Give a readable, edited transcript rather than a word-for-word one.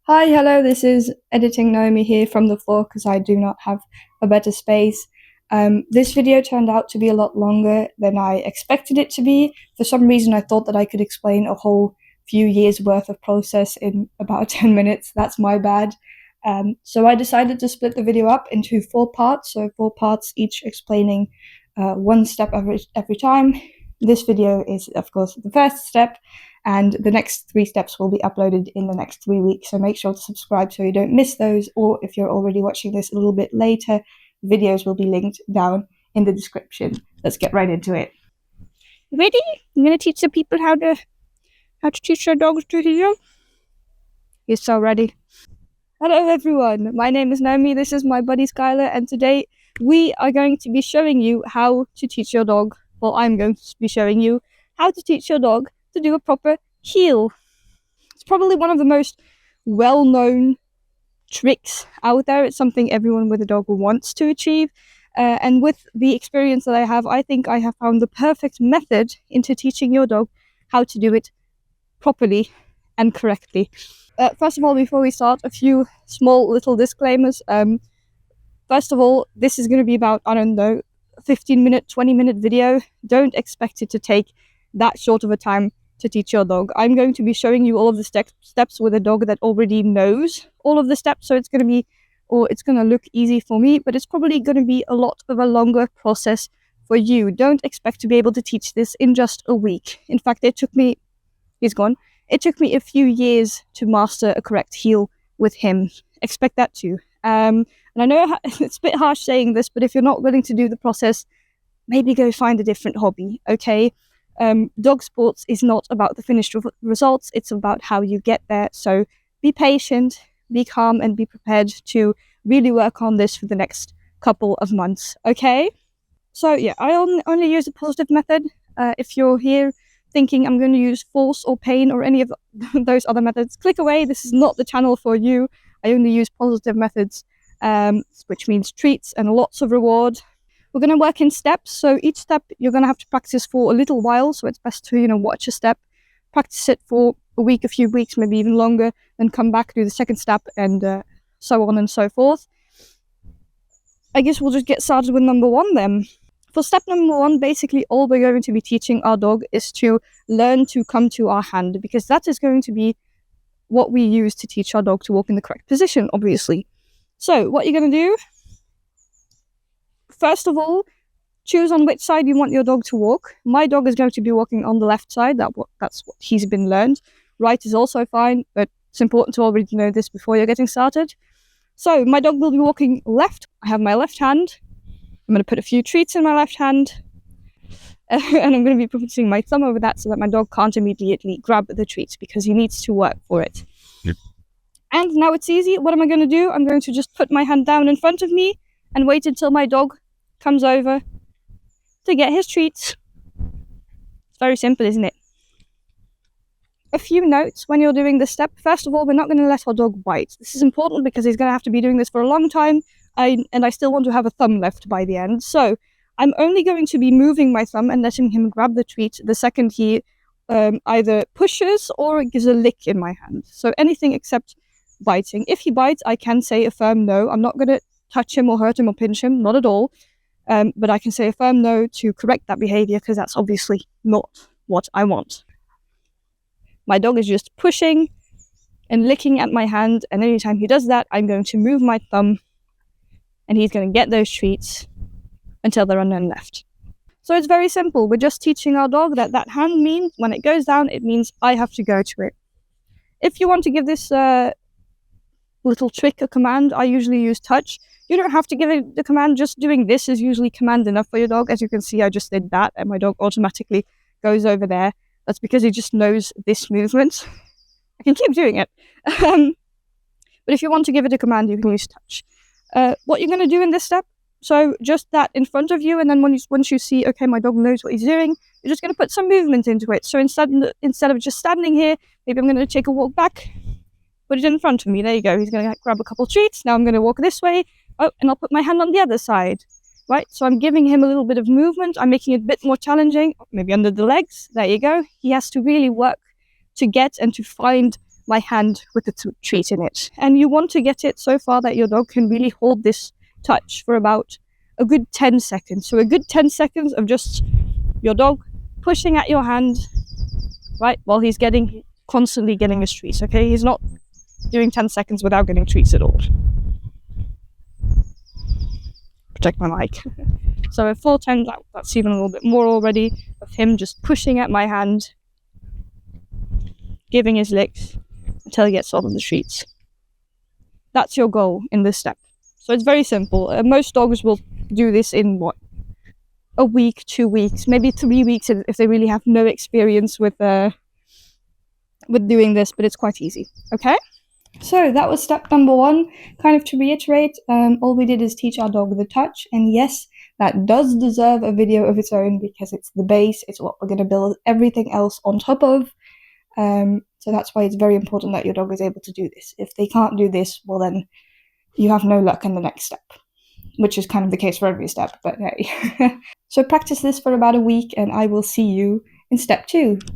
Hi, hello, this is Editing Naomi here from the floor because I do not have a better space. This video turned out to be a lot longer than I expected it to be. For some reason, I thought that I could explain a whole few years worth of process in about 10 minutes. That's my bad. So I decided to split the video up into 4 parts, so 4 parts each explaining one step every time. This video is, of course, the first step, and the next 3 steps will be uploaded in the next 3 weeks, so make sure to subscribe so you don't miss those, or if you're already watching this a little bit later, videos will be linked down in the description. Let's get right into it. Ready? I'm gonna teach the people how to teach their dogs to heel. You're so ready. Hello everyone, my name is Naomi, this is my buddy Skyler, and today we are going to be showing you how to teach your dog. Well, I'm going to be showing you how to teach your dog to do a proper heel. It's probably one of the most well-known tricks out there. It's something everyone with a dog wants to achieve. And with the experience that I have, I think I have found the perfect method into teaching your dog how to do it properly and correctly. First of all, before we start, a few small little disclaimers. First of all, this is going to be about, 15-minute, 20-minute video. Don't expect it to take that short of a time to teach your dog. I'm going to be showing you all of the steps with a dog that already knows all of the steps, so it's going to look easy for me, but it's probably going to be a lot of a longer process for you. Don't expect to be able to teach this in just a week. In fact, it took me a few years to master a correct heel with him. Expect that too. And I know it's a bit harsh saying this, but if you're not willing to do the process, maybe go find a different hobby, okay? Dog sports is not about the finished results, it's about how you get there. So be patient, be calm, and be prepared to really work on this for the next couple of months, okay? So yeah, I only use the positive method. If you're here thinking I'm going to use force or pain or any of those other methods, click away. This is not the channel for you. I only use positive methods, which means treats and lots of reward. We're going to work in steps, so each step you're going to have to practice for a little while, so it's best to, watch a step, practice it for a week, a few weeks, maybe even longer, then come back, do the second step, and so on and so forth. I guess we'll just get started with number 1 then. For step number 1, basically all we're going to be teaching our dog is to learn to come to our hand, because that is going to be what we use to teach our dog to walk in the correct position, obviously. So what you're going to do, first of all, choose on which side you want your dog to walk. My dog is going to be walking on the left side. That's what he's been learned. Right is also fine, but it's important to already know this before you're getting started. So my dog will be walking left. I have my left hand. I'm going to put a few treats in my left hand. And I'm going to be putting my thumb over that so that my dog can't immediately grab the treats because he needs to work for it. Yep. And now it's easy. What am I going to do? I'm going to just put my hand down in front of me and wait until my dog comes over to get his treats. It's very simple, isn't it? A few notes when you're doing this step. First of all, we're not going to let our dog bite. This is important because he's going to have to be doing this for a long time, and I still want to have a thumb left by the end. So I'm only going to be moving my thumb and letting him grab the treat the second he either pushes or gives a lick in my hand. So anything except biting. If he bites, I can say a firm no. I'm not going to touch him or hurt him or pinch him, not at all. But I can say a firm no to correct that behavior because that's obviously not what I want. My dog is just pushing and licking at my hand, and anytime he does that, I'm going to move my thumb and he's going to get those treats until there are none left. So it's very simple. We're just teaching our dog that hand means when it goes down, it means I have to go to it. If you want to give this little trick a command, I usually use touch. You don't have to give it the command. Just doing this is usually command enough for your dog. As you can see, I just did that and my dog automatically goes over there. That's because he just knows this movement. I can keep doing it. But if you want to give it a command, you can use touch. What you're going to do in this step, so just that in front of you, and then once you see, okay, my dog knows what he's doing, you're just going to put some movement into it. So instead of just standing here, maybe I'm going to take a walk back, put it in front of me. There you go. He's going to grab a couple treats. Now I'm going to walk this way. Oh, and I'll put my hand on the other side. Right, so I'm giving him a little bit of movement. I'm making it a bit more challenging, maybe under the legs. There you go. He has to really work to get and to find my hand with the treat in it. And you want to get it so far that your dog can really hold this touch for about a good 10 seconds. So a good 10 seconds of just your dog pushing at your hand, right, while he's constantly getting his treats, okay? He's not doing 10 seconds without getting treats at all. Protect my mic. So a full 10, that's even a little bit more already, of him just pushing at my hand, giving his licks until he gets all of the treats. That's your goal in this step. So it's very simple. Most dogs will do this in a week, 2 weeks, maybe 3 weeks if they really have no experience with doing this, but it's quite easy. Okay? So that was step number 1. Kind of to reiterate, all we did is teach our dog the touch, and yes, that does deserve a video of its own because it's the base, it's what we're going to build everything else on top of. So that's why it's very important that your dog is able to do this. If they can't do this, well then you have no luck in the next step, which is kind of the case for every step, but hey. So practice this for about a week and I will see you in step 2.